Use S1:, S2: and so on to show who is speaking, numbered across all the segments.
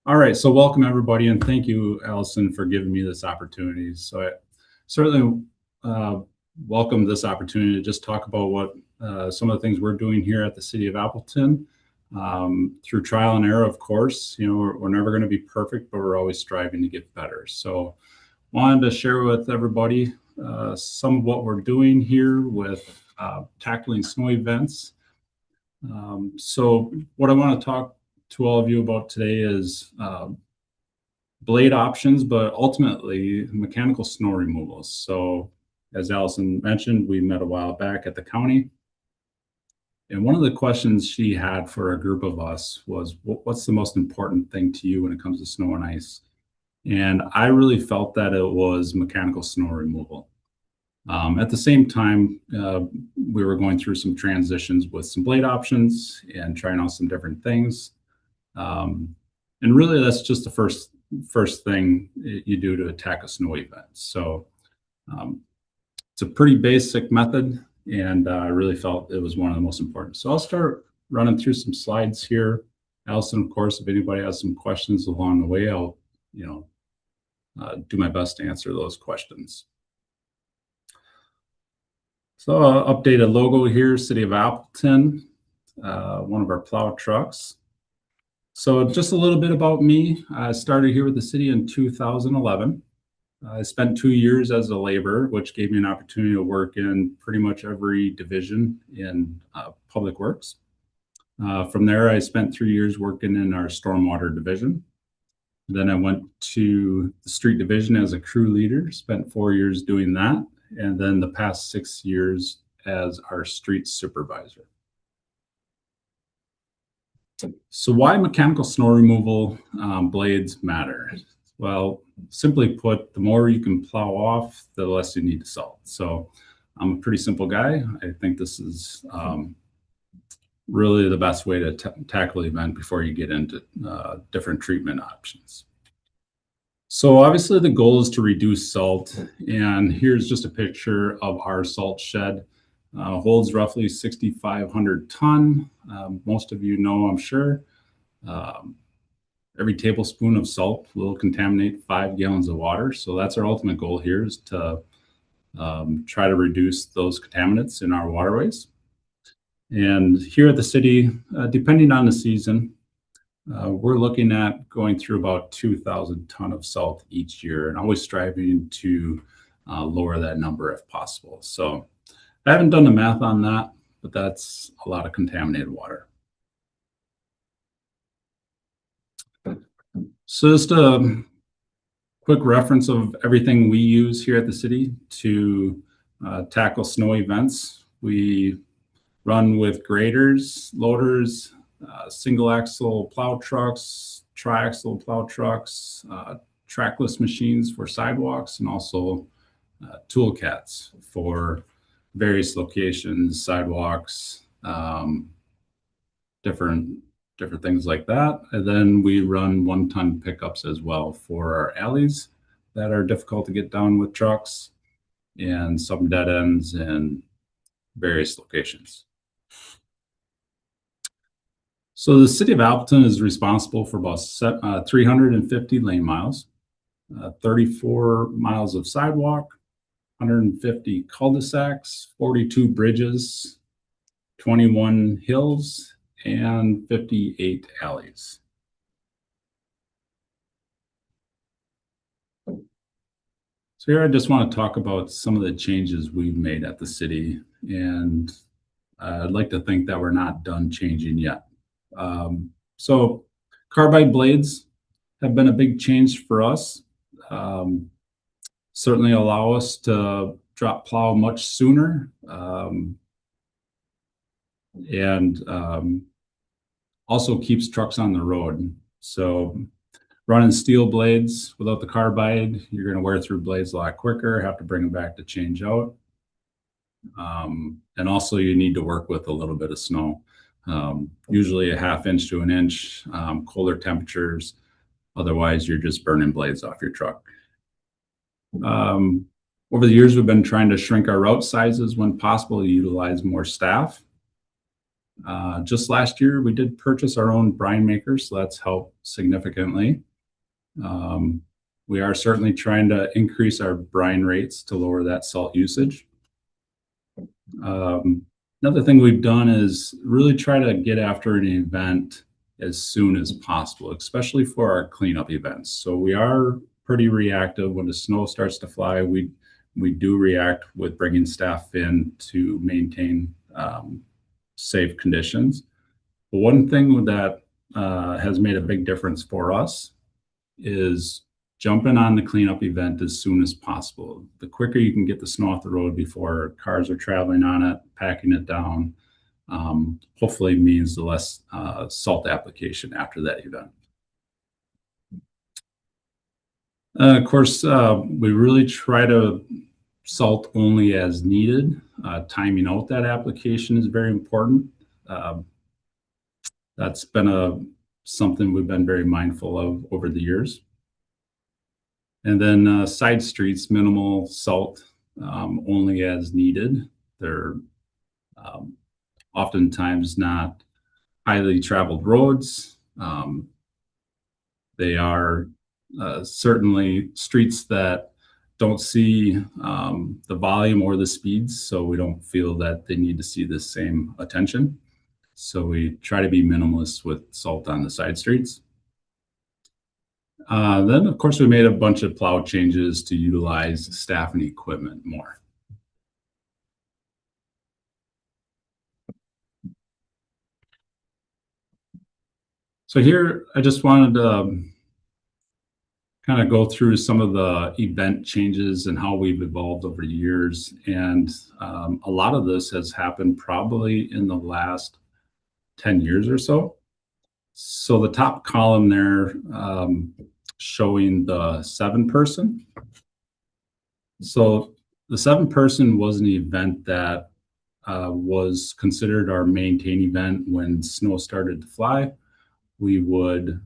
S1: All right, so welcome everybody, and thank you, Allison, for giving me this opportunity. So I certainly uh, welcome this opportunity to just talk about what some of the things we're doing here at the City of Appleton through trial and error, of course. You know, we're never going to be perfect, but we're always striving to get better. So wanted to share with everybody some of what we're doing here with tackling snow events. So what I want to talk to all of you about today is blade options, but ultimately mechanical snow removals. So as Allison mentioned, we met a while back at the county. And one of the questions she had for a group of us was, what's the most important thing to you when it comes to snow and ice? And I really felt that it was mechanical snow removal. At the same time, we were going through some transitions with some blade options and trying out some different things. And really, that's just the first thing you do to attack a snow event. So it's a pretty basic method, and I really felt it was one of the most important. So I'll start running through some slides here. Allison, of course, if anybody has some questions along the way, I'll do my best to answer those questions. So updated logo here, City of Appleton, one of our plow trucks. So just a little bit about me. I started here with the city in 2011. I spent 2 years as a laborer, which gave me an opportunity to work in pretty much every division in public works. From there, I spent 3 years working in our stormwater division. Then I went to the street division as a crew leader, spent 4 years doing that, and then the past 6 years as our street supervisor. So why mechanical snow removal blades matter? Well, simply put, the more you can plow off, the less you need to salt. So I'm a pretty simple guy. I think this is really the best way to tackle the event before you get into different treatment options. So obviously the goal is to reduce salt, and here's just a picture of our salt shed. Holds roughly 6,500 ton. Most of you know, I'm sure, every tablespoon of salt will contaminate 5 gallons of water. So that's our ultimate goal here, is to try to reduce those contaminants in our waterways. And here at the city, depending on the season, we're looking at going through about 2,000 ton of salt each year, and always striving to lower that number if possible. So I haven't done the math on that, but that's a lot of contaminated water. So just a quick reference of everything we use here at the city to tackle snow events. We run with graders, loaders, single axle plow trucks, tri-axle plow trucks, trackless machines for sidewalks, and also tool cats for various locations, sidewalks, different things like that. And then we run 1-ton pickups as well for our alleys that are difficult to get down with trucks, and some dead ends in various locations. So the City of Appleton is responsible for about 350 lane miles, 34 miles of sidewalk, 150 cul-de-sacs, 42 bridges, 21 hills, and 58 alleys. So here I just want to talk about some of the changes we've made at the city, and I'd like to think that we're not done changing yet. So carbide blades have been a big change for us. Certainly allow us to drop plow much sooner, and also keeps trucks on the road. So running steel blades without the carbide, you're going to wear through blades a lot quicker, have to bring them back to change out. And also you need to work with a little bit of snow, usually a 1/2 inch to 1 inch, colder temperatures. Otherwise, you're just burning blades off your truck. Over the years, we've been trying to shrink our route sizes when possible to utilize more staff. Just last year, we did purchase our own brine maker, so that's helped significantly. We are certainly trying to increase our brine rates to lower that salt usage. Another thing we've done is really try to get after an event as soon as possible, especially for our cleanup events. So we are pretty reactive. When the snow starts to fly, we do react with bringing staff in to maintain safe conditions. But one thing that has made a big difference for us is jumping on the cleanup event as soon as possible. The quicker you can get the snow off the road before cars are traveling on it, packing it down, hopefully means the less salt application after that event. Of course, we really try to salt only as needed. Timing out that application is very important. That's been something we've been very mindful of over the years. And then side streets, minimal salt, only as needed. They're oftentimes not highly traveled roads. They are certainly streets that don't see the volume or the speeds, so we don't feel that they need to see the same attention. So we try to be minimalist with salt on the side streets. Then, of course, we made a bunch of plow changes to utilize staff and equipment more. So here, I just wanted to kind of go through some of the event changes and how we've evolved over the years. And a lot of this has happened probably in the last 10 years or so. So the top column there showing the 7-person. So the 7-person was an event that was considered our maintain event when snow started to fly. We would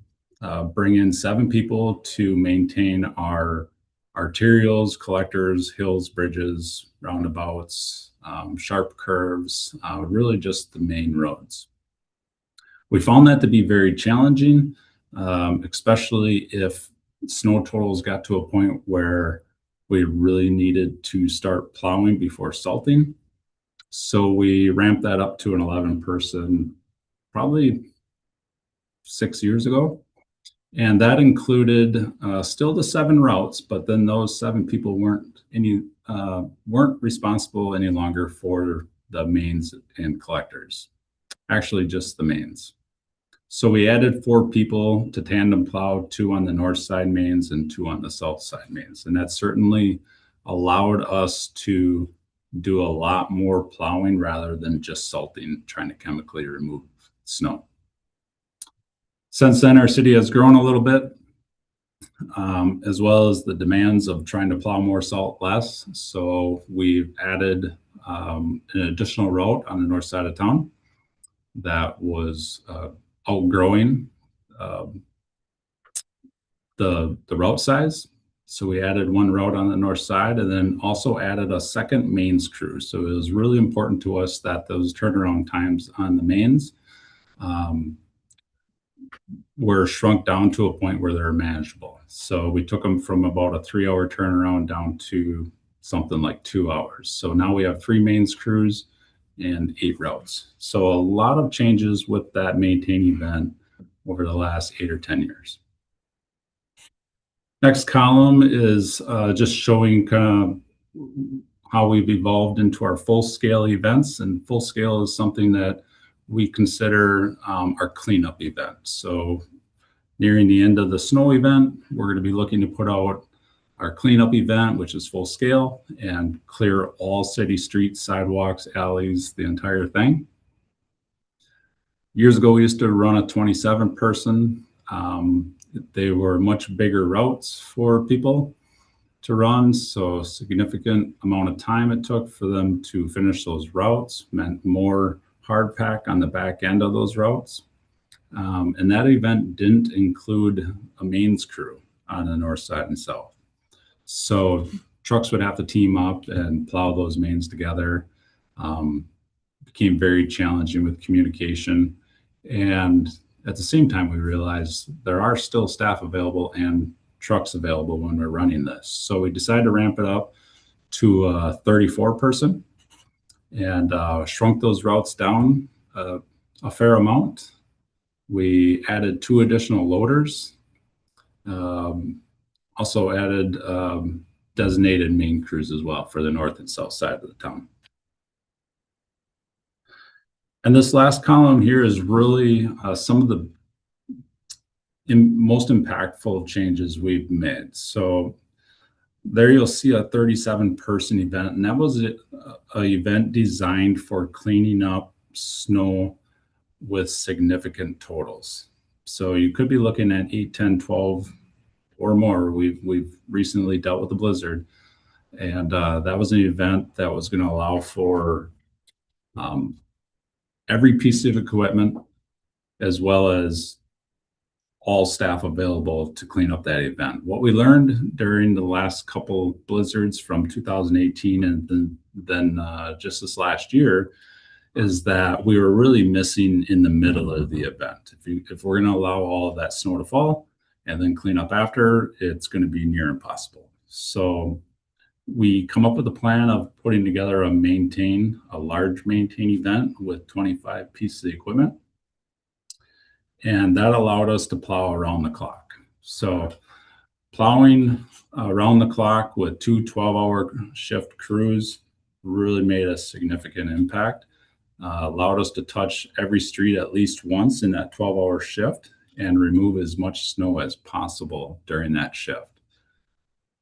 S1: bring in 7 people to maintain our arterials, collectors, hills, bridges, roundabouts, sharp curves, really just the main roads. We found that to be very challenging, especially if snow totals got to a point where we really needed to start plowing before salting. So we ramped that up to an 11-person, probably 6 years ago. And that included still the 7 routes, but then those 7 people weren't responsible any longer for the mains and collectors. Actually, just the mains. So we added 4 people to tandem plow, 2 on the north side mains and 2 on the south side mains. And that certainly allowed us to do a lot more plowing rather than just salting, trying to chemically remove snow. Since then, our city has grown a little bit, as well as the demands of trying to plow more salt less. So we've added an additional route on the north side of town that was outgrowing the route size. So we added 1 route on the north side and then also added a second mains crew. So it was really important to us that those turnaround times on the mains were shrunk down to a point where they're manageable. So we took them from about a 3-hour turnaround down to something like 2 hours. So now we have 3 mains crews and 8 routes. So a lot of changes with that maintain event over the last 8 or 10 years. Next column is just showing kind of how we've evolved into our full-scale events. And full-scale is something that we consider our cleanup event. So nearing the end of the snow event, we're going to be looking to put out our cleanup event, which is full scale, and clear all city streets, sidewalks, alleys, the entire thing. Years ago, we used to run a 27-person. They were much bigger routes for people to run, so a significant amount of time it took for them to finish those routes, meant more hard pack on the back end of those routes. And that event didn't include a mains crew on the north side and south. So trucks would have to team up and plow those mains together. became very challenging with communication. And at the same time, we realized there are still staff available and trucks available when we're running this. So we decided to ramp it up to a 34 person and shrunk those routes down a fair amount. We added 2 additional loaders, also added designated main crews as well for the north and south side of the town. And this last column here is really some of the most impactful changes we've made. So there you'll see a 37-person event, and that was an event designed for cleaning up snow with significant totals. So you could be looking at 8, 10, 12 or more. We've recently dealt with a blizzard, and that was an event that was going to allow for every piece of equipment as well as all staff available to clean up that event. What we learned during the last couple blizzards from 2018 and then just this last year is that we were really missing in the middle of the event. If we're going to allow all of that snow to fall and then clean up after, it's going to be near impossible. So we come up with a plan of putting together a large maintain event with 25 pieces of equipment. And that allowed us to plow around the clock. So plowing around the clock with 2 12-hour shift crews really made a significant impact. Allowed us to touch every street at least once in that 12-hour shift and remove as much snow as possible during that shift.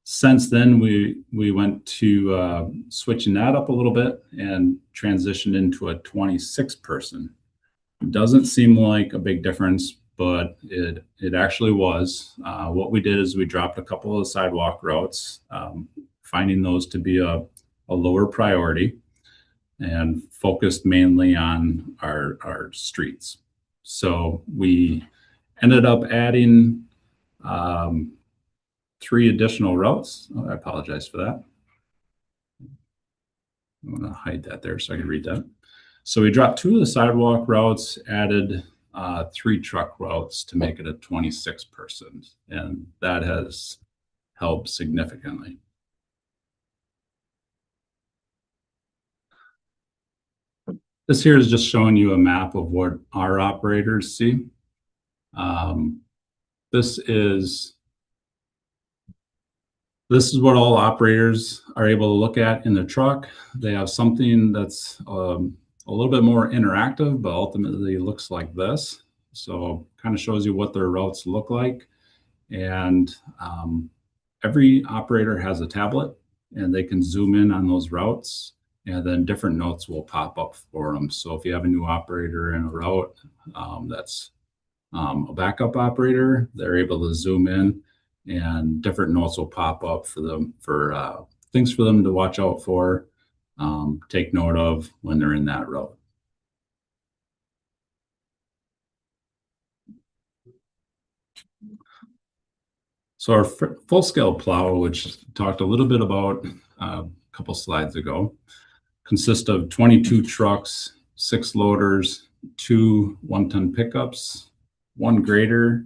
S1: Since then, we went to switching that up a little bit and transitioned into a 26-person. It doesn't seem like a big difference, but it actually was. What we did is we dropped a couple of sidewalk routes, finding those to be a lower priority, and focused mainly on our streets. So we ended up adding 3 additional routes. Oh, I apologize for that. I'm going to hide that there so I can read that. So we dropped 2 of the sidewalk routes, added 3 truck routes to make it a 26-person, and that has helped significantly. This here is just showing you a map of what our operators see. This is what all operators are able to look at in the truck. They have something that's a little bit more interactive, but ultimately looks like this. So kind of shows you what their routes look like. And every operator has a tablet and they can zoom in on those routes, and then different notes will pop up for them. So if you have a new operator in a route that's a backup operator, they're able to zoom in and different notes will pop up for them for things for them to watch out for, take note of when they're in that route. So our full-scale plow, which talked a little bit about a couple slides ago, consists of 22 trucks, 6 loaders, 2 1-ton pickups, 1 grader,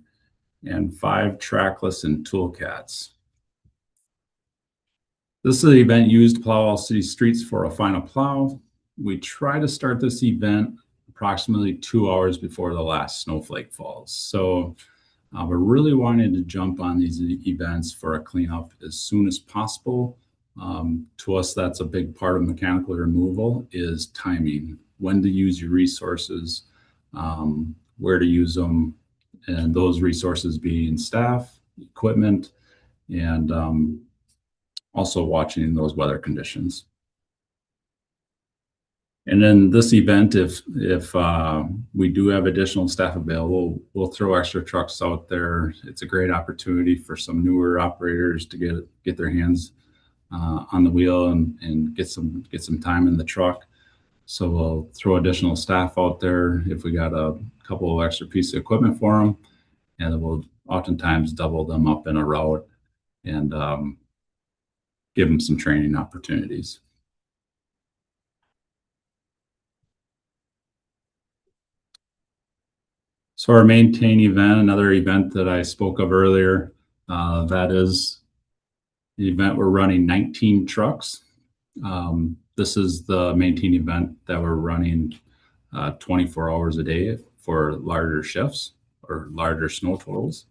S1: and 5 trackless and tool cats. This is the event used to plow all city streets for a final plow. We try to start this event approximately 2 hours before the last snowflake falls. So we're really wanting to jump on these events for a cleanup as soon as possible. To us, that's a big part of mechanical removal is timing, when to use your resources, where to use them, and those resources being staff, equipment, and also watching those weather conditions. And then this event, if we do have additional staff available, we'll throw extra trucks out there. It's a great opportunity for some newer operators to get their hands on the wheel and get some time in the truck. So we'll throw additional staff out there if we got a couple of extra pieces of equipment for them, and then we'll oftentimes double them up in a route and give them some training opportunities. So our maintain event, another event that I spoke of earlier, that is the event we're running 19 trucks. This is the maintain event that we're running 24 hours a day for larger shifts or larger snow totals.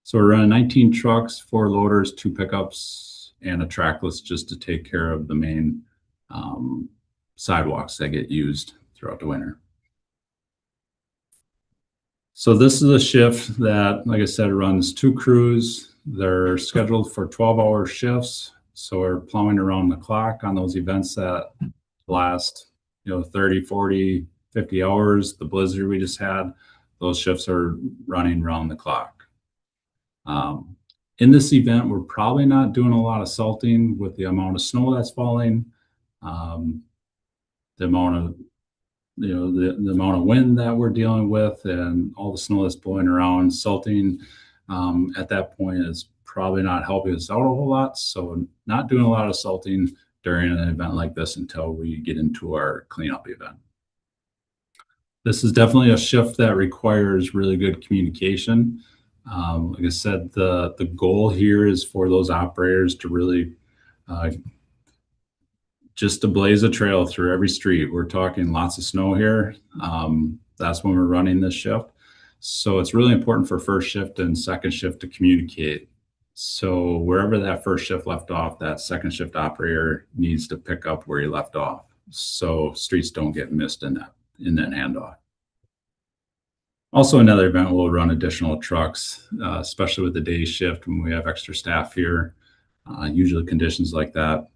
S1: So we're running 19 trucks, 4 loaders, 2 pickups, and a trackless just to take care of the main sidewalks that get used throughout the winter. So this is a shift that, like I said, runs 2 crews. They're scheduled for 12-hour shifts. So we're plowing around the clock on those events that last, 30, 40, 50 hours. The blizzard we just had, those shifts are running around the clock. In this event, we're probably not doing a lot of salting with the amount of snow that's falling, the amount of the amount of wind that we're dealing with, and all the snow that's blowing around. Salting at that point is probably not helping us out a whole lot. So not doing a lot of salting during an event like this until we get into our cleanup event. This is definitely a shift that requires really good communication. Like I said, the goal here is for those operators to really just to blaze a trail through every street. We're talking lots of snow here. That's when we're running this shift. So it's really important for first shift and second shift to communicate. So wherever that first shift left off, that second shift operator needs to pick up where he left off. So streets don't get missed in that handoff. Also, another event we'll run additional trucks, especially with the day shift when we have extra staff here. Usually conditions like that,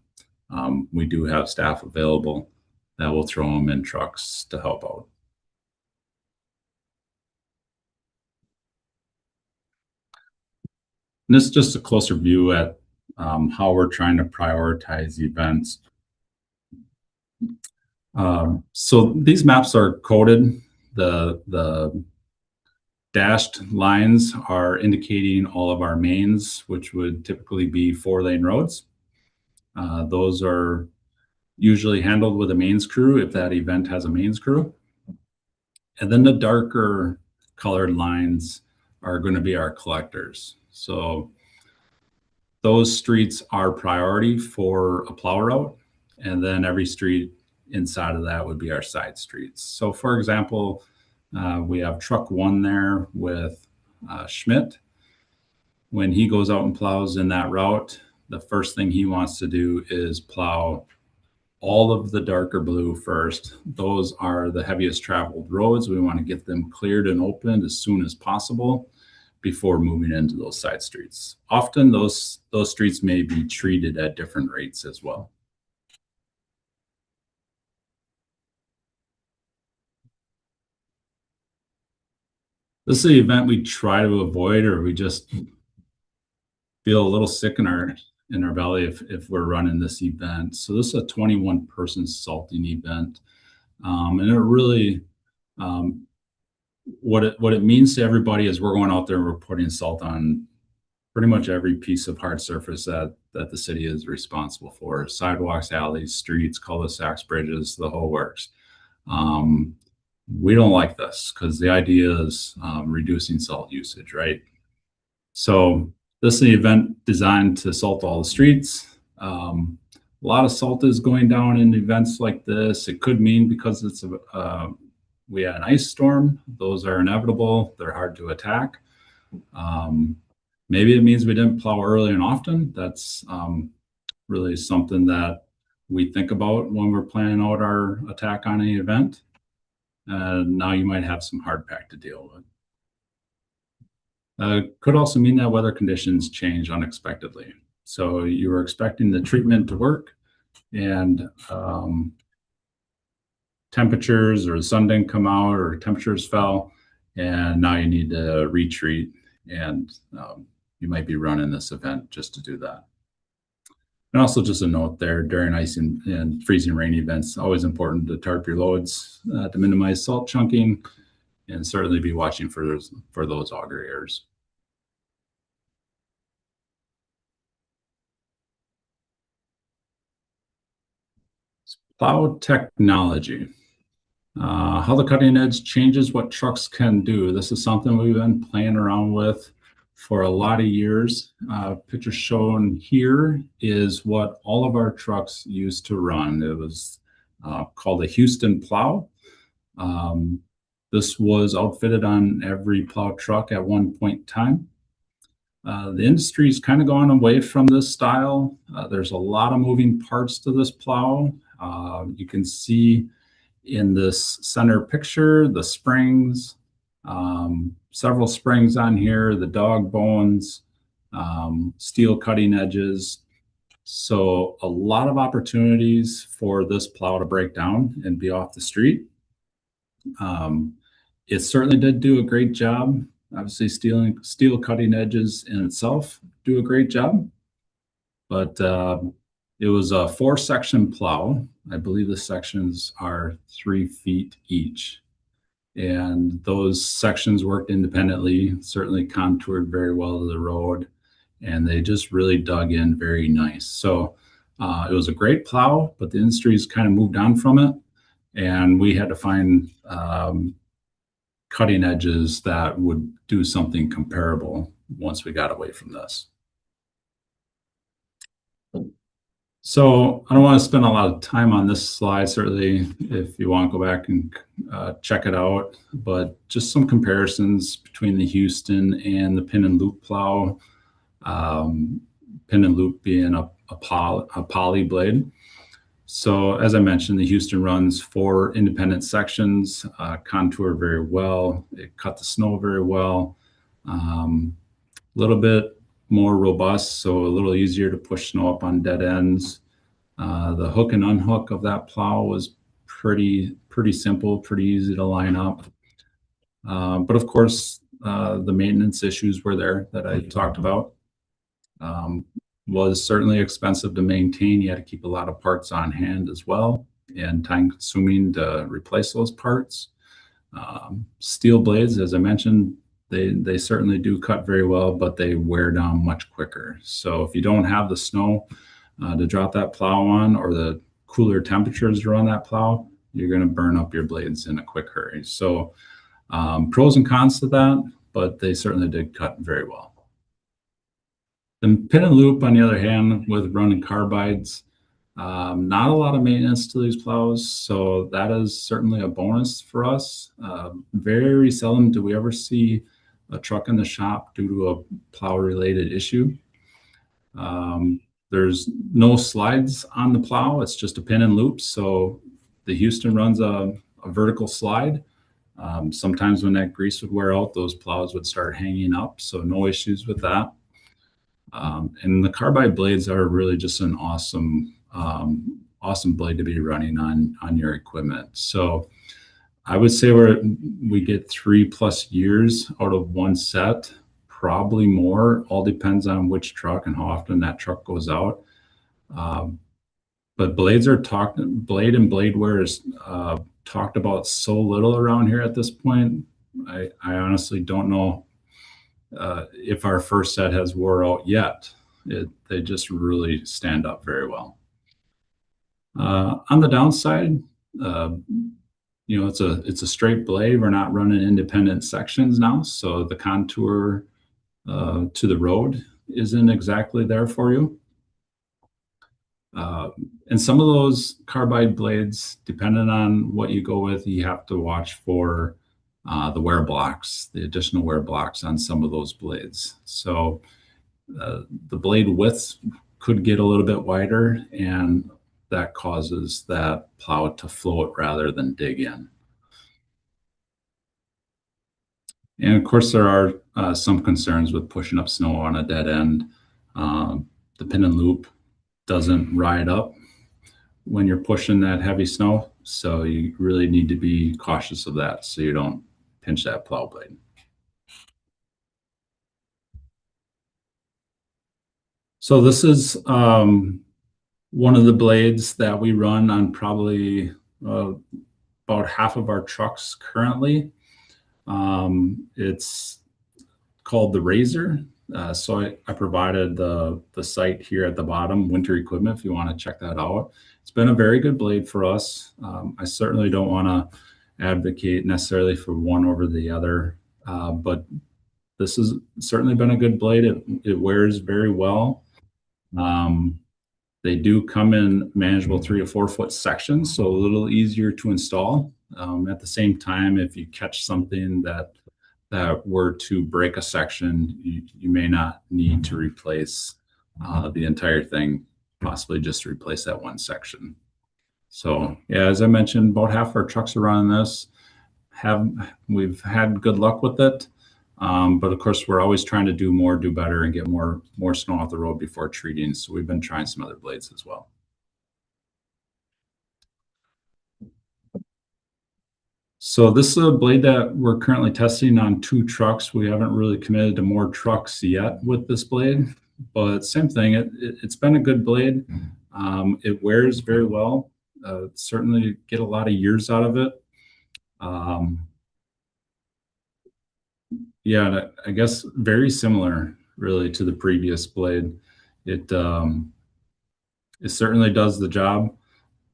S1: we do have staff available that will throw them in trucks to help out. And this is just a closer view at how we're trying to prioritize events. So these maps are coded. The dashed lines are indicating all of our mains, which would typically be 4-lane roads. Those are usually handled with a mains crew if that event has a mains crew. And then the darker colored lines are going to be our collectors. So those streets are priority for a plow route. And then every street inside of that would be our side streets. So for example, we have truck 1 there with Schmidt. When he goes out and plows in that route, the first thing he wants to do is plow all of the darker blue first. Those are the heaviest traveled roads. We want to get them cleared and opened as soon as possible before moving into those side streets. Often those streets may be treated at different rates as well. This is the event we try to avoid, or we just feel a little sick in our belly if we're running this event. So this is a 21 person salting event. And it really, what it means to everybody is we're going out there and we're putting salt on pretty much every piece of hard surface that the city is responsible for: sidewalks, alleys, streets, cul-de-sacs, bridges, the whole works. We don't like this because the idea is reducing salt usage, right? So this is an event designed to salt all the streets. A lot of salt is going down in events like this. It could mean because it's we had an ice storm. Those are inevitable. They're hard to attack. Maybe it means we didn't plow early and often. That's really something that we think about when we're planning out our attack on an event. Now you might have some hard pack to deal with. Could also mean that weather conditions change unexpectedly. So you were expecting the treatment to work, and temperatures or the sun didn't come out or temperatures fell, and now you need to retreat, and you might be running this event just to do that. And also just a note there, during ice and freezing rain events, always important to tarp your loads to minimize salt chunking, and certainly be watching for those auger errors. Plow technology. How the cutting edge changes what trucks can do. This is something we've been playing around with for a lot of years. Picture shown here is what all of our trucks used to run. It was called a Houston plow. Um, this was outfitted on every plow truck at one point in time. The industry's kind of gone away from this style. There's a lot of moving parts to this plow. You can see in this center picture the springs, several springs on here, the dog bones, steel cutting edges. So a lot of opportunities for this plow to break down and be off the street. It certainly did do a great job. Obviously, steel cutting edges in itself do a great job, but it was a 4-section plow. I believe the sections are 3 feet each, and those sections worked independently, certainly contoured very well to the road, and they just really dug in very nice. So it was a great plow, but the industry's kind of moved on from it, and we had to find cutting edges that would do something comparable once we got away from this. So I don't want to spend a lot of time on this slide. Certainly, if you want to go back and check it out, but just some comparisons between the Houston and the pin and loop plow. Pin and loop being a poly blade. So as I mentioned, the Houston runs 4 independent sections, contour very well. It cut the snow very well. A little bit more robust, so a little easier to push snow up on dead ends. The hook and unhook of that plow was pretty simple, pretty easy to line up. But of course, the maintenance issues were there that I talked about. Was certainly expensive to maintain. You had to keep a lot of parts on hand as well, and time consuming to replace those parts. Steel blades, as I mentioned, they certainly do cut very well, but they wear down much quicker. So if you don't have the snow to drop that plow on, or the cooler temperatures to run that plow, you're going to burn up your blades in a quick hurry. So pros and cons to that, but they certainly did cut very well. The pin and loop, on the other hand, with running carbides, not a lot of maintenance to these plows, so that is certainly a bonus for us. Very seldom do we ever see a truck in the shop due to a plow-related issue. There's no slides on the plow. It's just a pin and loop, so the Houston runs a vertical slide. Sometimes when that grease would wear out, those plows would start hanging up, so no issues with that. And the carbide blades are really just an awesome blade to be running on your equipment. So I would say we get 3+ years out of one set, probably more. All depends on which truck and how often that truck goes out. But blade and blade wear is talked about so little around here at this point. I honestly don't know if our first set has wore out yet. They just really stand up very well. On the downside, it's a straight blade. We're not running independent sections now, so the contour to the road isn't exactly there for you. And some of those carbide blades, depending on what you go with, you have to watch for the wear blocks, the additional wear blocks on some of those blades. So the blade width could get a little bit wider, and that causes that plow to float rather than dig in. And of course, there are some concerns with pushing up snow on a dead end. The pin and loop doesn't ride up when you're pushing that heavy snow, so you really need to be cautious of that so you don't pinch that plow blade. So this is one of the blades that we run on probably about half of our trucks currently. It's called the Razor. So I provided the site here at the bottom, Winter Equipment, if you want to check that out. It's been a very good blade for us. I certainly don't want to advocate necessarily for one over the other, but this has certainly been a good blade. It wears very well. Um, they do come in manageable 3 to 4 foot sections, so a little easier to install. At the same time, if you catch something that were to break a section, you may not need to replace the entire thing, possibly just replace that one section. So yeah, as I mentioned, about half our trucks are running this. We've had good luck with it, but of course we're always trying to do more, do better, and get more snow off the road before treating. So we've been trying some other blades as well. So this is a blade that we're currently testing on 2 trucks. We haven't really committed to more trucks yet with this blade, but same thing. It's been a good blade. It wears very well. Certainly get a lot of years out of it. Yeah, I guess very similar really to the previous blade. It it certainly does the job,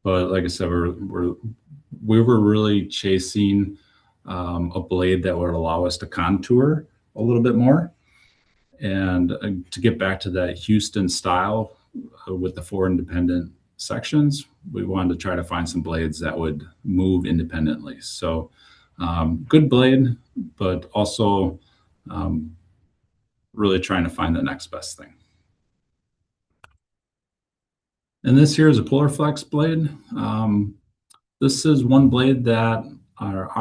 S1: but like I said, we were really chasing a blade that would allow us to contour a little bit more, and to get back to that Houston style with the 4 independent sections, we wanted to try to find some blades that would move independently. So good blade, but also really trying to find the next best thing. And this here is a PolarFlex blade. This is one blade that our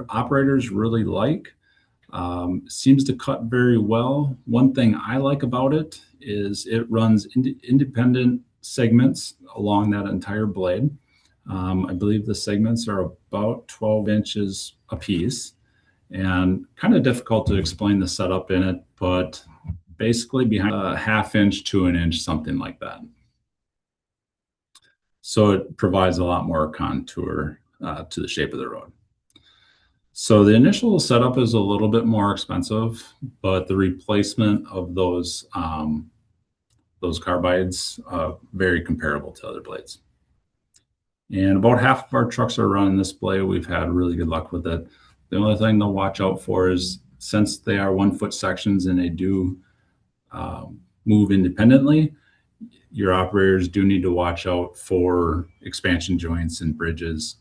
S1: operators really like. Seems to cut very well. One thing I like about it is it runs independent segments along that entire blade. I believe the segments are about 12 inches apiece, and kind of difficult to explain the setup in it, but basically behind a ½ inch to an inch, something like that. So it provides a lot more contour to the shape of the road. So the initial setup is a little bit more expensive, but the replacement of those carbides very comparable to other blades. And about half of our trucks are running this blade. We've had really good luck with it. The only thing to watch out for is, since they are 1 foot sections and they do move independently, your operators do need to watch out for expansion joints and bridges,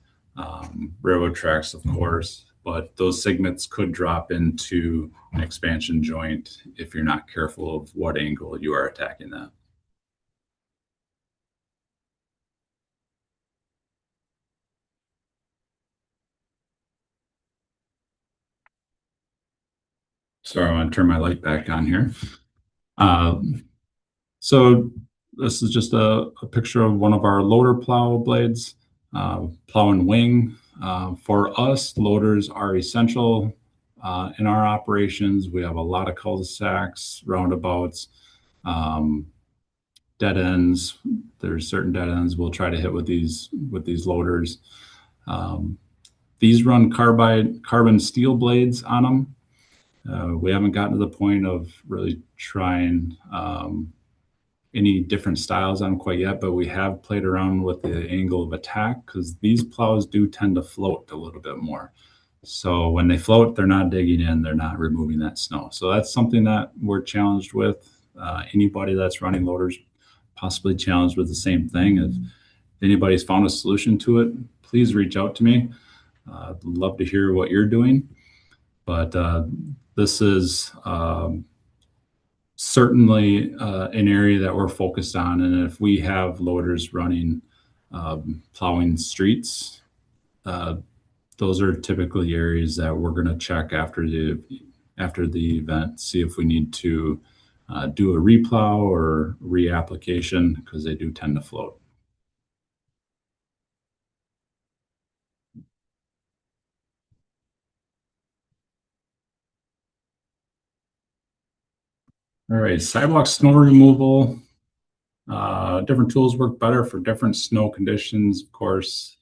S1: railroad tracks, of course, but those segments could drop into an expansion joint if you're not careful of what angle you are attacking that. Sorry, I want to turn my light back on here. So this is just a picture of one of our loader plow blades, plow and wing. For us, loaders are essential in our operations. We have a lot of cul-de-sacs, roundabouts, dead ends. There's certain dead ends we'll try to hit with these loaders. These run carbon steel blades on them. We haven't gotten to the point of really trying any different styles on them quite yet, but we have played around with the angle of attack, because these plows do tend to float a little bit more. So when they float, they're not digging in, they're not removing that snow. So that's something that we're challenged with. Anybody that's running loaders possibly challenged with the same thing. If anybody's found a solution to it, please reach out to me. I'd love to hear what you're doing. But this is certainly an area that we're focused on. And if we have loaders running plowing streets, those are typically areas that we're going to check after the event, see if we need to do a replow or reapplication, because they do tend to float. All right, sidewalk snow removal. Different tools work better for different snow conditions, of course.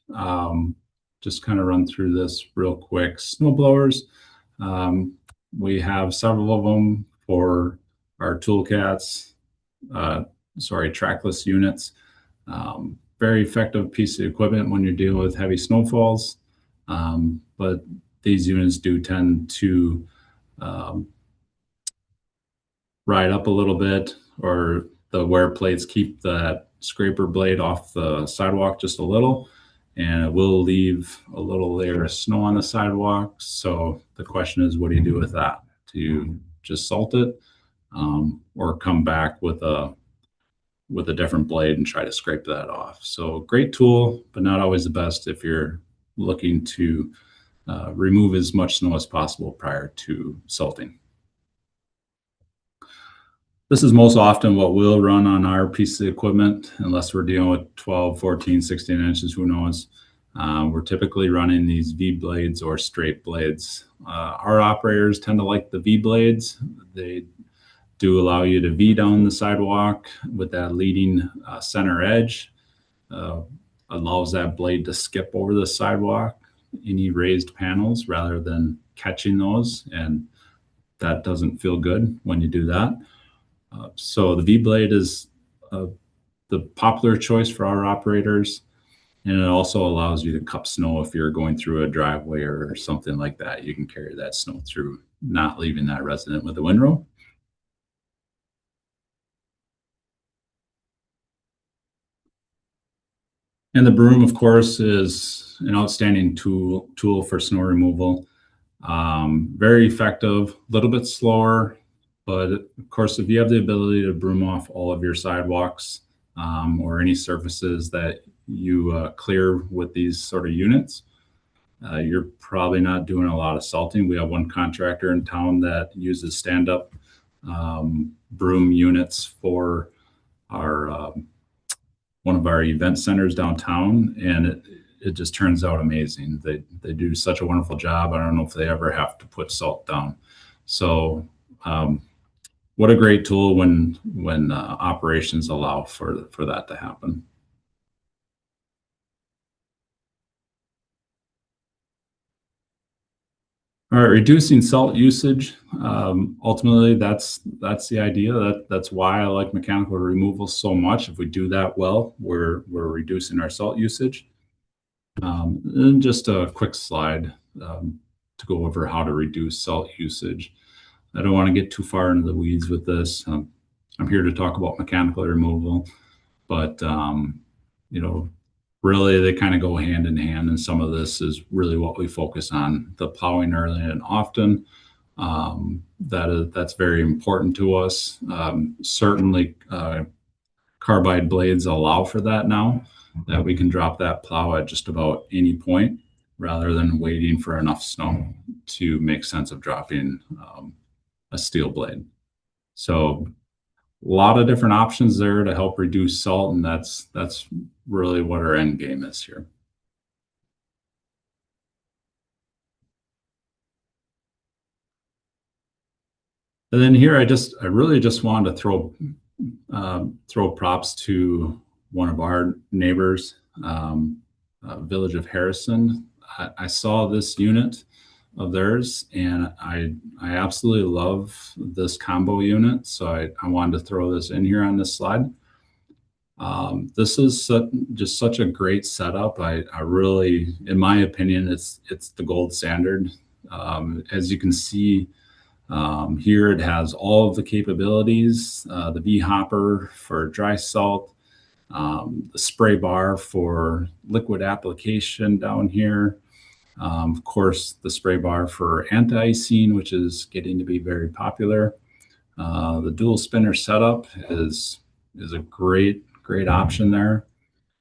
S1: Just kind of run through this real quick. Snow blowers, we have several of them for our trackless units. Very effective piece of equipment when you're dealing with heavy snowfalls. But these units do tend to um, ride up a little bit, or the wear plates keep that scraper blade off the sidewalk just a little, and it will leave a little layer of snow on the sidewalk. So the question is, what do you do with that? Do you just salt it, or come back with a different blade and try to scrape that off? So great tool, but not always the best if you're looking to remove as much snow as possible prior to salting. This is most often what we'll run on our piece of equipment, unless we're dealing with 12, 14, 16 inches, who knows. We're typically running these V blades or straight blades. Our operators tend to like the V blades. They do allow you to V down the sidewalk with that leading center edge. Allows that blade to skip over the sidewalk, any raised panels, rather than catching those. And that doesn't feel good when you do that. So the V-blade is the popular choice for our operators, and it also allows you to cup snow if you're going through a driveway or something like that. You can carry that snow through, not leaving that resident with a windrow. And the broom, of course, is an outstanding tool for snow removal. Very effective, a little bit slower, but of course, if you have the ability to broom off all of your sidewalks or any surfaces that you clear with these sort of units, you're probably not doing a lot of salting. We have one contractor in town that uses stand-up broom units for our one of our event centers downtown, and it just turns out amazing. They do such a wonderful job. I don't know if they ever have to put salt down. So what a great tool when operations allow for that to happen. All right, reducing salt usage. Ultimately, that's the idea. That's why I like mechanical removal so much. If we do that well, we're reducing our salt usage. And just a quick slide to go over how to reduce salt usage. I don't want to get too far into the weeds with this. I'm here to talk about mechanical removal, but you know, really they kind of go hand in hand, and some of this is really what we focus on: the plowing early and often. That's very important to us. Certainly, carbide blades allow for that now, that we can drop that plow at just about any point rather than waiting for enough snow to make sense of dropping a steel blade. So a lot of different options there to help reduce salt, and that's really what our end game is here. And then here, I really just wanted to throw props to one of our neighbors, Village of Harrison. I saw this unit of theirs, and I absolutely love this combo unit. So I wanted to throw this in here on this slide. This is just such a great setup. I really, in my opinion, it's the gold standard. As you can see here, it has all of the capabilities: the V hopper for dry salt, the spray bar for liquid application down here. Of course, the spray bar for anti-icing, which is getting to be very popular. The dual spinner setup is a great option there.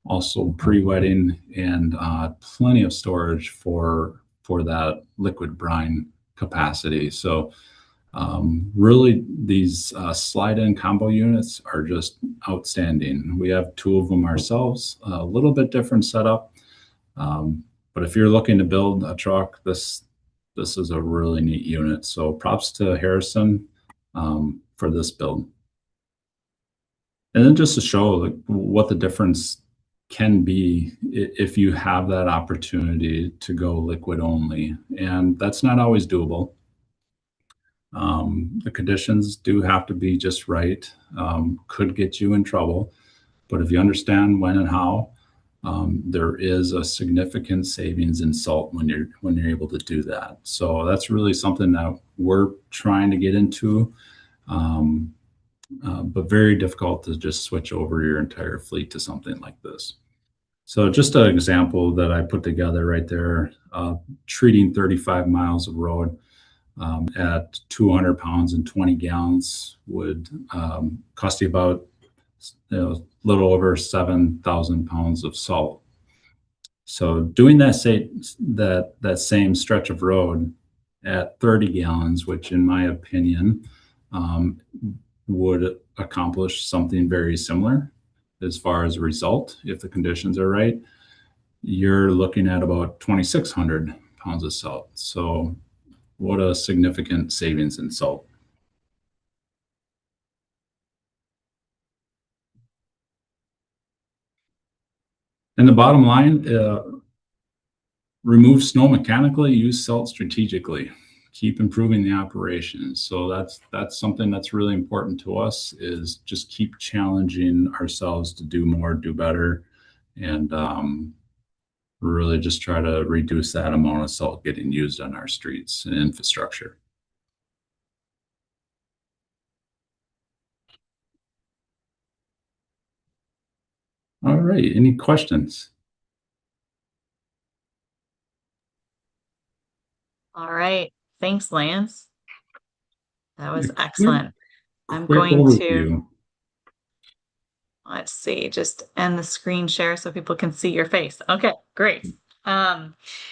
S1: Also pre-wetting, and plenty of storage for that liquid brine capacity. So really, these slide-in combo units are just outstanding. We have two of them ourselves, a little bit different setup. But if you're looking to build a truck, this is a really neat unit. So props to Harrison for this build. And then just to show like what the difference can be if you have that opportunity to go liquid only, and that's not always doable. The conditions do have to be just right. Could get you in trouble, but if you understand when and how, there is a significant savings in salt when you're able to do that. So that's really something that we're trying to get into, but very difficult to just switch over your entire fleet to something like this. So just an example that I put together right there, treating 35 miles of road at 200 pounds and 20 gallons would cost you about a little over 7,000 pounds of salt. So doing that same stretch of road at 30 gallons, which in my opinion would accomplish something very similar as far as a result, if the conditions are right, you're looking at about 2,600 pounds of salt. So what a significant savings in salt. And the bottom line, remove snow mechanically, use salt strategically, keep improving the operations. So that's something that's really important to us, is just keep challenging ourselves to do more, do better, and really just try to reduce that amount of salt getting used on our streets and infrastructure. All right, any questions?
S2: All right. Thanks, Lance. That was
S1: A
S2: excellent. I'm
S1: quick
S2: going to,
S1: overview.
S2: let's see, just end the screen share so people can see your face. Okay, great.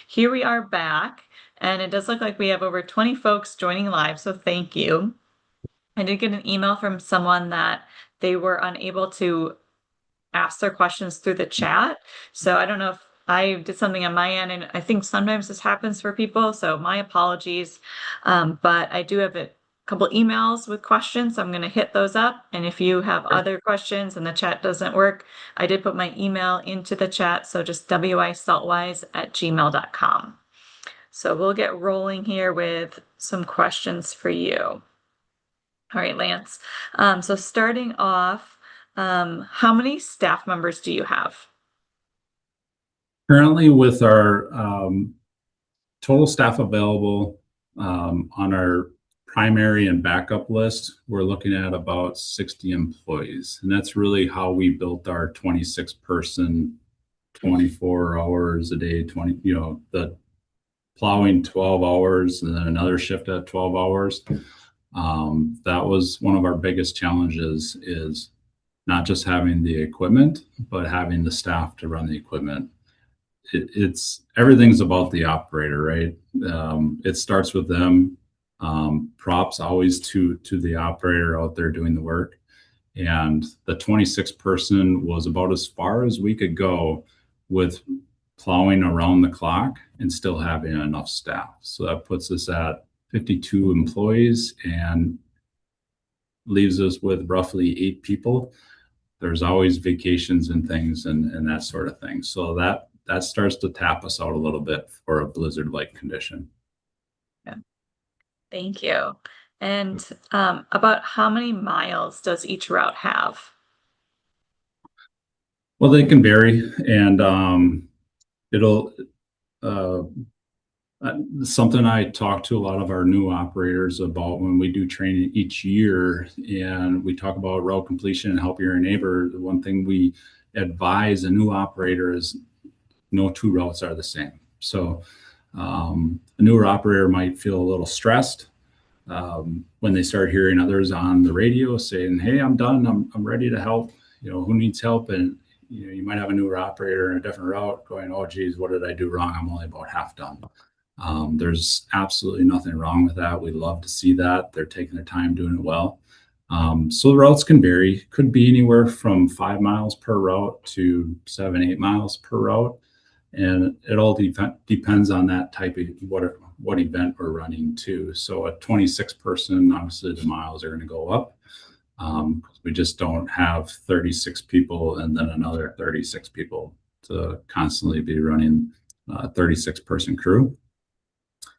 S2: Here we are back, and it does look like we have over 20 folks joining live, so thank you. I did get an email from someone that they were unable to ask their questions through the chat. So I don't know if I did something on my end, and I think sometimes this happens for people, so my apologies. But I do have a couple emails with questions, so I'm going to hit those up. And if you have other questions and the chat doesn't work, I did put my email into the chat, so just wisaltwise@gmail.com. So we'll get rolling here with some questions for you. All right, Lance. So starting off, how many staff members do you have?
S1: Currently, with our total staff available on our primary and backup list, we're looking at about 60 employees. And that's really how we built our 26-person, 24 hours a day, the plowing 12 hours and then another shift at 12 hours. That was one of our biggest challenges, is not just having the equipment, but having the staff to run the equipment. It's everything's about the operator, right? It starts with them. Props always to the operator out there doing the work. And the 26-person was about as far as we could go with plowing around the clock and still having enough staff. So that puts us at 52 employees and leaves us with roughly 8 people. There's always vacations and things and that sort of thing. So that starts to tap us out a little bit for a blizzard-like condition.
S2: Yeah. Thank you. And about how many miles does each route have?
S1: Well, they can vary, and it'll something I talk to a lot of our new operators about when we do training each year, and we talk about route completion and help your neighbor. The one thing we advise a new operator is no 2 routes are the same. So a newer operator might feel a little stressed when they start hearing others on the radio saying, "Hey, I'm done. I'm ready to help. Who needs help?" And you might have a newer operator in a different route going, "Oh, geez, what did I do wrong? I'm only about half done." There's absolutely nothing wrong with that. We love to see that they're taking their time doing it well. So the routes can vary. Could be anywhere from 5 miles per route to 7, 8 miles per route. And it all depends on that type of what event we're running too. So a 26-person, obviously the miles are going to go up. We just don't have 36 people and then another 36 people to constantly be running a 36-person crew.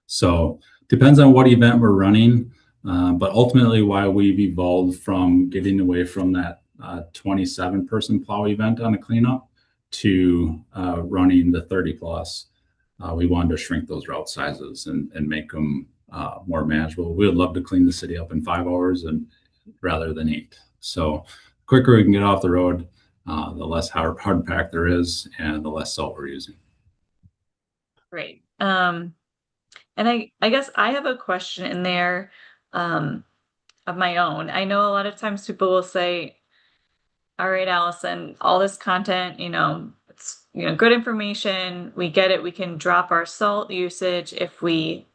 S1: So depends on what event we're running. But ultimately why we've evolved from getting away from that 27-person plow event on a cleanup to running the 30 plus, we wanted to shrink those route sizes and make them more manageable. We would love to clean the city up in 5 hours and rather than 8. So the quicker we can get off the road, the less hard pack there is and the less salt we're using.
S2: Great. And I guess I have a question in there of my own. I know a lot of times people will say, all right, Allison, all this content, it's, good information. We get it. We can drop our salt usage if we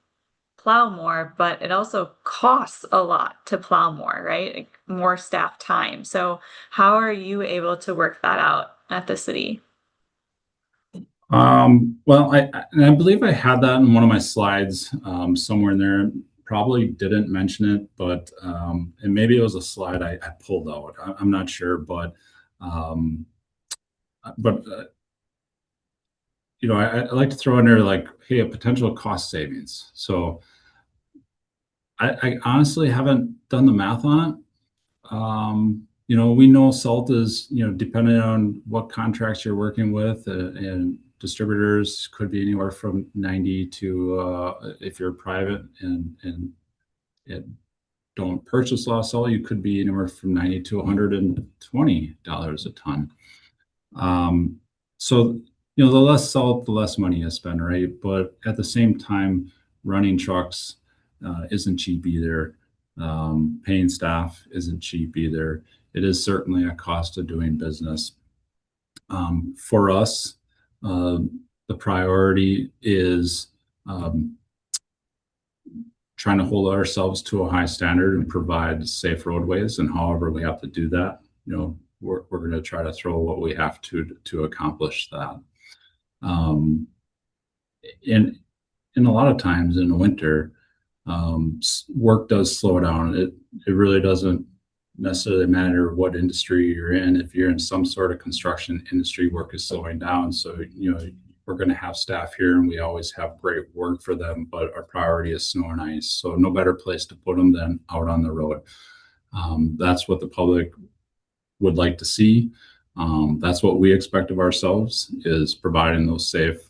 S2: plow more, but it also costs a lot to plow more, right? Like more staff time. So how are you able to work that out at the city?
S1: Well, I believe I had that in one of my slides somewhere in there. Probably didn't mention it, but and maybe it was a slide I pulled out. I'm not sure, but but I like to throw in there like, hey, a potential cost savings. So I honestly haven't done the math on it. We know salt is, depending on what contracts you're working with and distributors could be anywhere from 90 to, if you're private and don't purchase a lot of salt, you could be anywhere from 90 to $120 a ton. So, the less salt, the less money you spend, right? But at the same time, running trucks isn't cheap either. Paying staff isn't cheap either. It is certainly a cost of doing business. For us, the priority is trying to hold ourselves to a high standard and provide safe roadways. And however we have to do that, we're going to try to throw what we have to accomplish that. And a lot of times in the winter, work does slow down. It really doesn't necessarily matter what industry you're in. If you're in some sort of construction industry, work is slowing down. So, we're going to have staff here and we always have great work for them, but our priority is snow and ice. So no better place to put them than out on the road. That's what the public would like to see. That's what we expect of ourselves, is providing those safe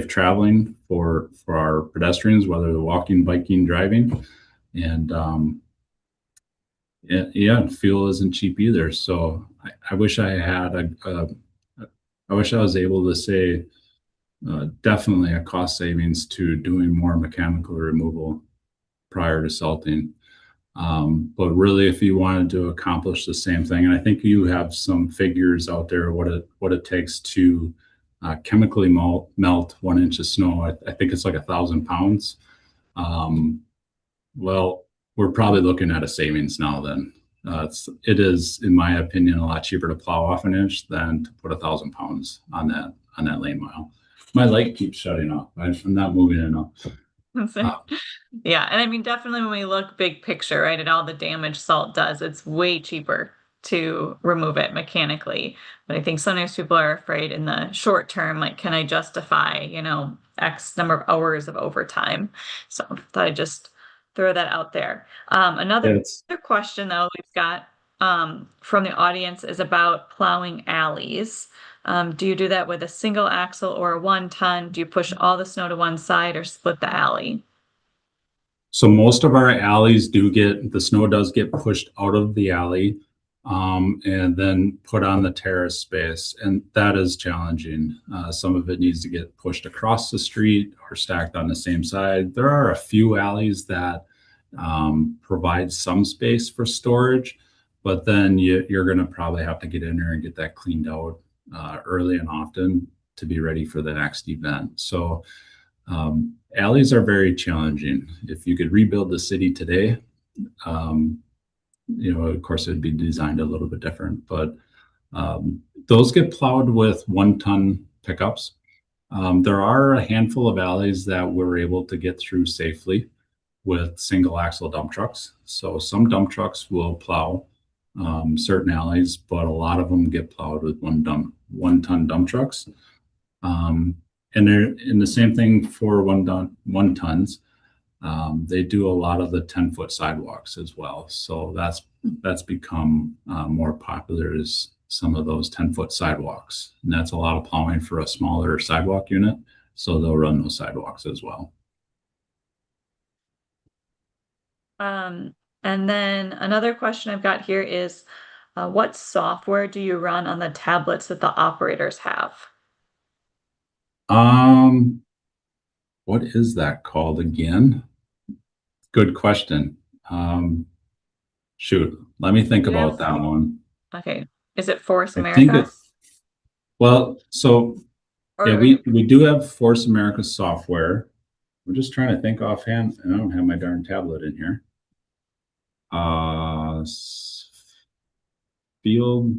S1: traveling for our pedestrians, whether they're walking, biking, driving. And fuel isn't cheap either. So I wish I had I wish I was able to say definitely a cost savings to doing more mechanical removal prior to salting. But really, if you wanted to accomplish the same thing, and I think you have some figures out there, what it takes to chemically melt 1 inch of snow. I think it's like 1,000 pounds. Well, we're probably looking at a savings now then. It is, in my opinion, a lot cheaper to plow off 1 inch than to put 1,000 pounds on that lane mile. My light keeps shutting off. I'm not moving enough.
S2: Yeah, and I mean, definitely when we look big picture, right, at all the damage salt does, it's way cheaper to remove it mechanically. But I think sometimes people are afraid in the short term, like, can I justify, X number of hours of overtime? So thought I'd just throw that out there. Another question though we've got from the audience is about plowing alleys. Do you do that with a single axle or a 1 ton? Do you push all the snow to one side or split the alley?
S1: So most of our alleys the snow does get pushed out of the alley and then put on the terrace space. And that is challenging. Some of it needs to get pushed across the street or stacked on the same side. There are a few alleys that provide some space for storage, but then you're going to probably have to get in there and get that cleaned out early and often to be ready for the next event. So alleys are very challenging. If you could rebuild the city today, of course it'd be designed a little bit different, but those get plowed with 1 ton pickups. There are a handful of alleys that we're able to get through safely with single axle dump trucks. So some dump trucks will plow certain alleys, but a lot of them get plowed with 1 ton dump trucks. And they're in the same thing for 1 tons. They do a lot of the 10-foot sidewalks as well. So that's become more popular as some of those 10-foot sidewalks. And that's a lot of plowing for a smaller sidewalk unit. So they'll run those sidewalks as well.
S2: And then another question I've got here is, what software do you run on the tablets that the operators have?
S1: What is that called again? Good question. Shoot, let me think about that one.
S2: Okay, is it Force
S1: I think
S2: America?
S1: well, so
S2: Or,
S1: yeah,
S2: or
S1: we do have Force America software. I'm just trying to think offhand, and I don't have my darn tablet in here. Field.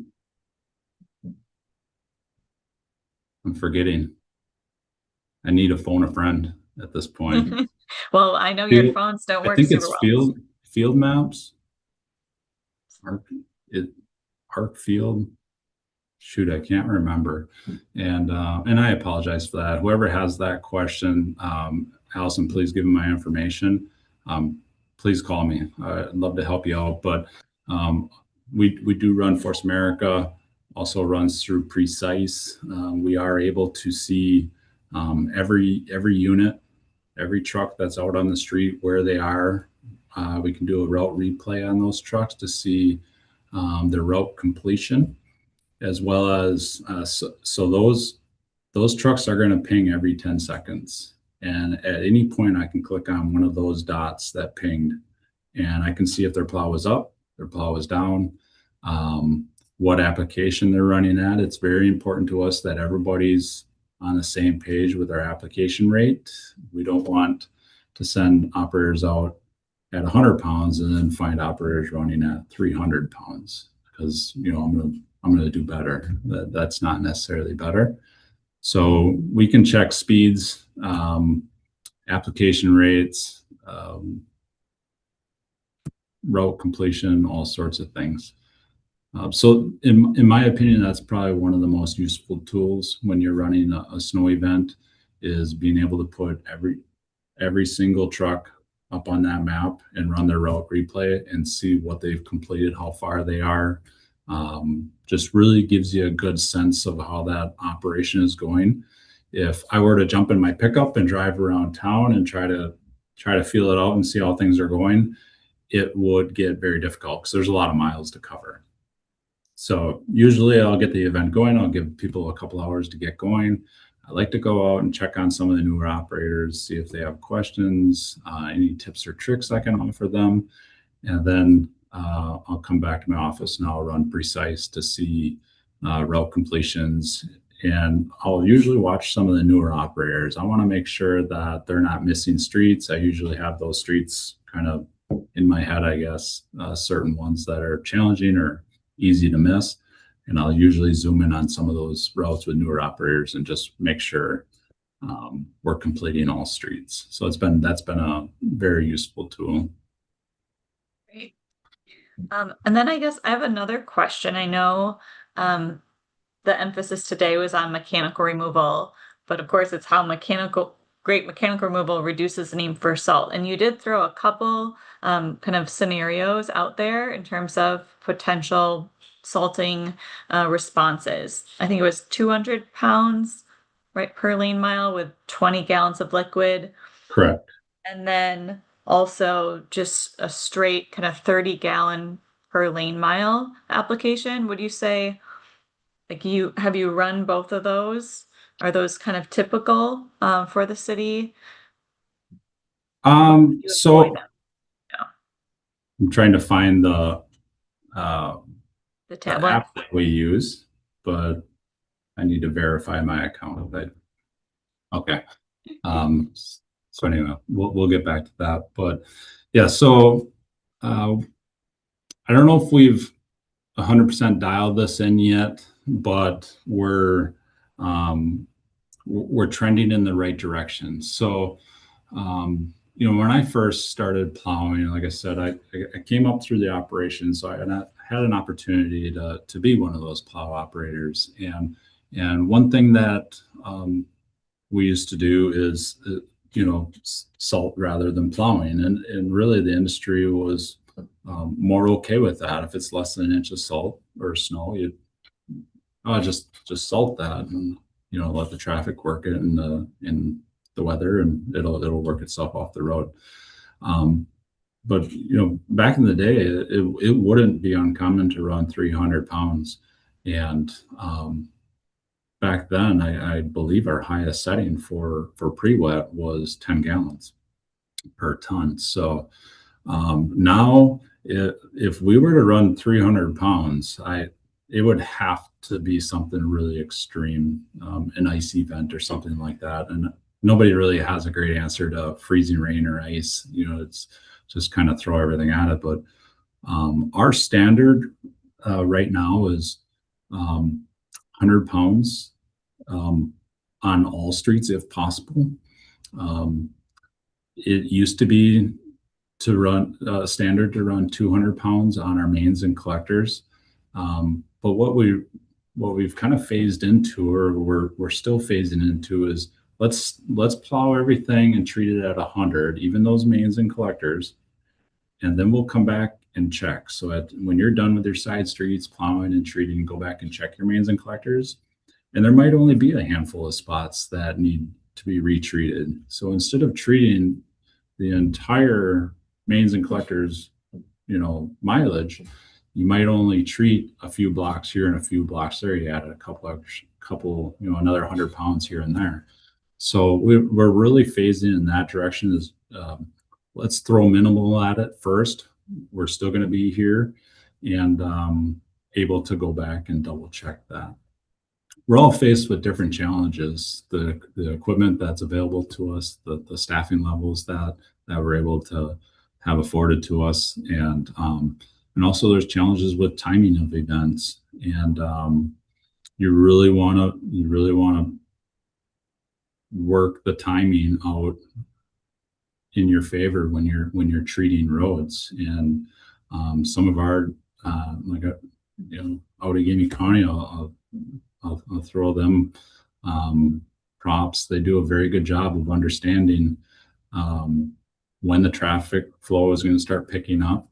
S1: I'm forgetting. I need to phone a friend at this point.
S2: well, I know your
S1: Field,
S2: phones don't
S1: I
S2: work
S1: think
S2: super
S1: it's
S2: well.
S1: field maps. Arc field. Shoot, I can't remember. And I apologize for that. Whoever has that question, Allison, please give me my information. Please call me. I'd love to help you out. But we do run Force America, also runs through Precise. We are able to see every unit, every truck that's out on the street, where they are. We can do a route replay on those trucks to see their route completion, as well as so those trucks are going to ping every 10 seconds. And at any point, I can click on one of those dots that pinged, and I can see if their plow is up, their plow is down, what application they're running at. It's very important to us that everybody's on the same page with our application rate. We don't want to send operators out at 100 pounds and then find operators running at 300 pounds, because I'm going to do better. That's not necessarily better. So we can check speeds, application rates, route completion, all sorts of things. So in my opinion, that's probably one of the most useful tools when you're running a snow event, is being able to put every single truck up on that map and run their route replay and see what they've completed, how far they are. Just really gives you a good sense of how that operation is going. If I were to jump in my pickup and drive around town and try to feel it out and see how things are going, it would get very difficult because there's a lot of miles to cover. So usually I'll get the event going. I'll give people a couple hours to get going. I like to go out and check on some of the newer operators, see if they have questions, any tips or tricks I can offer them. And then I'll come back to my office and I'll run Precise to see route completions. And I'll usually watch some of the newer operators. I want to make sure that they're not missing streets. I usually have those streets kind of in my head, I guess, certain ones that are challenging or easy to miss. And I'll usually zoom in on some of those routes with newer operators and just make sure we're completing all streets. So that's been a very useful tool.
S2: Great. And then I guess I have another question. I know the emphasis today was on mechanical removal, but of course it's how great mechanical removal reduces the need for salt. And you did throw a couple kind of scenarios out there in terms of potential salting responses. I think it was 200 pounds, right, per lane mile with 20 gallons of liquid.
S1: Correct.
S2: And then also just a straight kind of 30-gallon per lane mile application. Would you say, like, have you run both of those? Are those kind of typical for the city?
S1: So
S2: Yeah.
S1: I'm trying to find
S2: The
S1: the
S2: tablet?
S1: app that we use, but I need to verify my account. But okay. So anyway, we'll get back to that. But yeah, so I don't know if we've 100% dialed this in yet, but we're trending in the right direction. So when I first started plowing, like I said, I came up through the operation, so I had an opportunity to be one of those plow operators. And one thing that we used to do is salt rather than plowing, and really the industry was more okay with that. If it's less than an inch of salt or snow, just salt that, and let the traffic work it in the weather, and it'll work itself off the road. But back in the day, it wouldn't be uncommon to run 300 pounds, and back then, I believe our highest setting for pre-wet was 10 gallons per ton. So now, if we were to run 300 pounds, it would have to be something really extreme, an ice event or something like that. And nobody really has a great answer to freezing rain or ice. It's just kind of throw everything at it. But our standard right now is 100 pounds on all streets if possible. It used to be to run standard to run 200 pounds on our mains and collectors. But what we've kind of phased into, or we're still phasing into, is let's plow everything and treat it at 100, even those mains and collectors, and then we'll come back and check. So when you're done with your side streets plowing and treating, go back and check your mains and collectors. And there might only be a handful of spots that need to be retreated. So instead of treating the entire mains and collectors, mileage, you might only treat a few blocks here and a few blocks there. You add a couple, another 100 pounds here and there. So we're really phasing in that direction. Is let's throw minimal at it first. We're still going to be here and able to go back and double check that. We're all faced with different challenges. The equipment that's available to us, the staffing levels that we're able to have afforded to us, and also there's challenges with timing of events. And you really want to work the timing out in your favor when you're treating roads. And some of our Outagamie County, I'll throw them props. They do a very good job of understanding when the traffic flow is going to start picking up,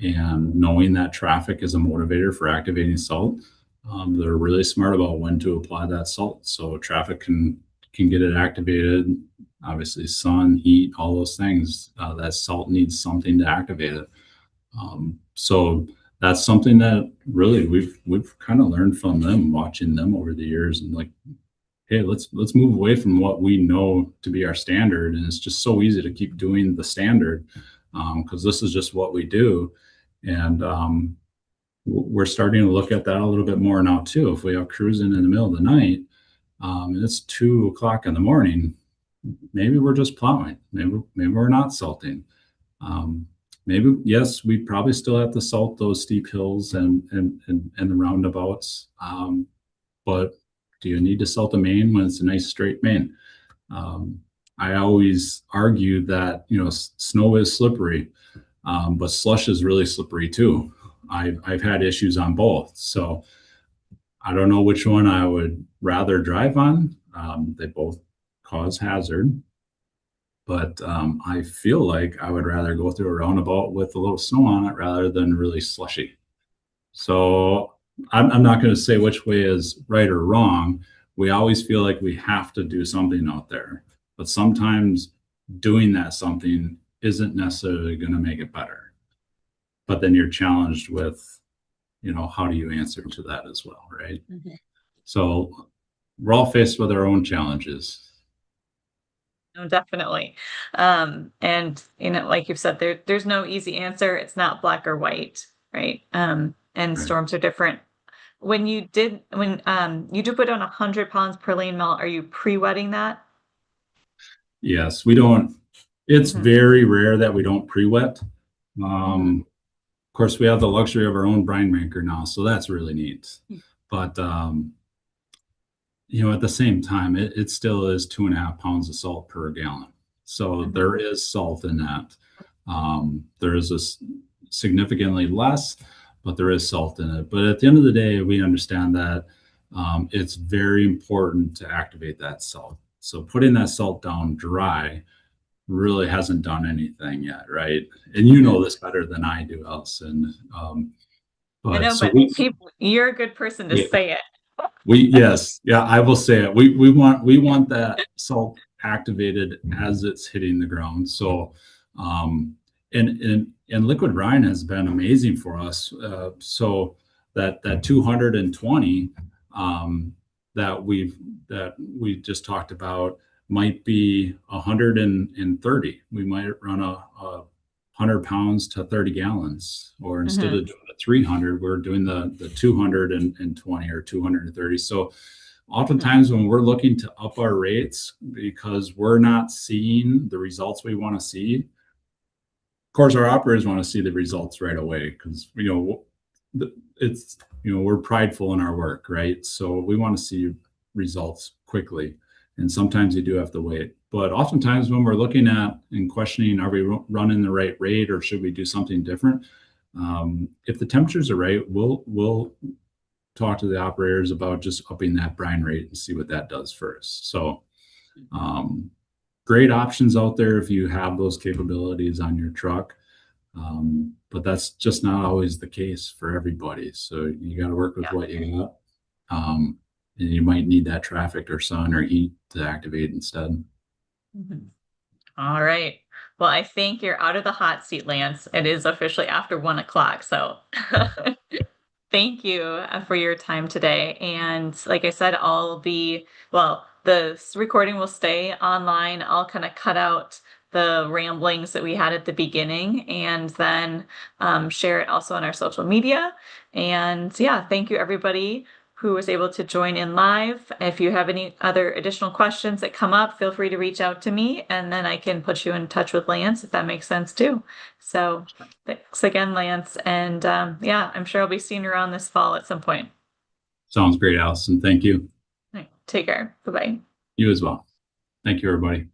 S1: and knowing that traffic is a motivator for activating salt. They're really smart about when to apply that salt, so traffic can get it activated. Obviously, sun, heat, all those things. That salt needs something to activate it. So that's something that really we've kind of learned from them, watching them over the years, and hey, let's move away from what we know to be our standard. And it's just so easy to keep doing the standard because this is just what we do. And we're starting to look at that a little bit more now too. If we have cruising in the middle of the night and it's 2:00 in the morning, maybe we're just plowing. Maybe we're not salting. Maybe, yes, we probably still have to salt those steep hills and the roundabouts. But do you need to salt a main when it's a nice straight main? I always argue that, snow is slippery, but slush is really slippery too. I've had issues on both. So I don't know which one I would rather drive on. They both cause hazard. But I feel like I would rather go through a roundabout with a little snow on it rather than really slushy. So I'm not going to say which way is right or wrong. We always feel like we have to do something out there, but sometimes doing that something isn't necessarily going to make it better. But then you're challenged with, how do you answer to that as well, right? Mm-hmm. So we're all faced with our own challenges.
S2: No, definitely. And like you've said, there's no easy answer. It's not black or white, right? And right. Storms are different. When you do put on 100 pounds per lane mill, are you pre-wetting that?
S1: Yes, we don't. It's very rare that we don't pre-wet. Of course, we have the luxury of our own brine maker now, so that's really neat. But at the same time, it still is 2.5 pounds of salt per gallon. So there is salt in that. There is a significantly less, but there is salt in it. But at the end of the day, we understand that it's very important to activate that salt. So putting that salt down dry really hasn't done anything yet, right? And you know this better than I do, Elson.
S2: I know, but you're a good person to say it.
S1: Yes, yeah, I will say it. We want that salt activated as it's hitting the ground. So, um, and liquid brine has been amazing for us. So that 220 um, that we just talked about might be 130. We might run a 100 pounds to 30 gallons, or instead
S2: Mhm.
S1: of doing the 300, we're doing the 220 or 230. So
S2: Mhm.
S1: oftentimes when we're looking to up our rates because we're not seeing the results we want to see, of course our operators want to see the results right away, because it's we're prideful in our work, right? So we want to see results quickly, and sometimes you do have to wait. But oftentimes when we're looking at and questioning, are we running the right rate or should we do something different, if the temperatures are right, we'll talk to the operators about just upping that brine rate and see what that does first. So um, great options out there if you have those capabilities on your truck. But that's just not always the case for everybody. So you got to work with
S2: Yeah.
S1: what you got. And you might need that traffic or sun or heat to activate instead.
S2: Mhm. All right. Well, I think you're out of the hot seat, Lance. It is officially after 1 o'clock. So thank you for your time today. And like I said, recording will stay online. I'll kind of cut out the ramblings that we had at the beginning and then share it also on our social media. And yeah, thank you everybody who was able to join in live. If you have any other additional questions that come up, feel free to reach out to me and then I can put you in touch with Lance if that makes sense too. So thanks again, Lance. And yeah, I'm sure I'll be seeing you around this fall at some point.
S1: Sounds great, Allison. Thank you.
S2: All right, take care. Bye bye.
S1: You as well. Thank you, everybody.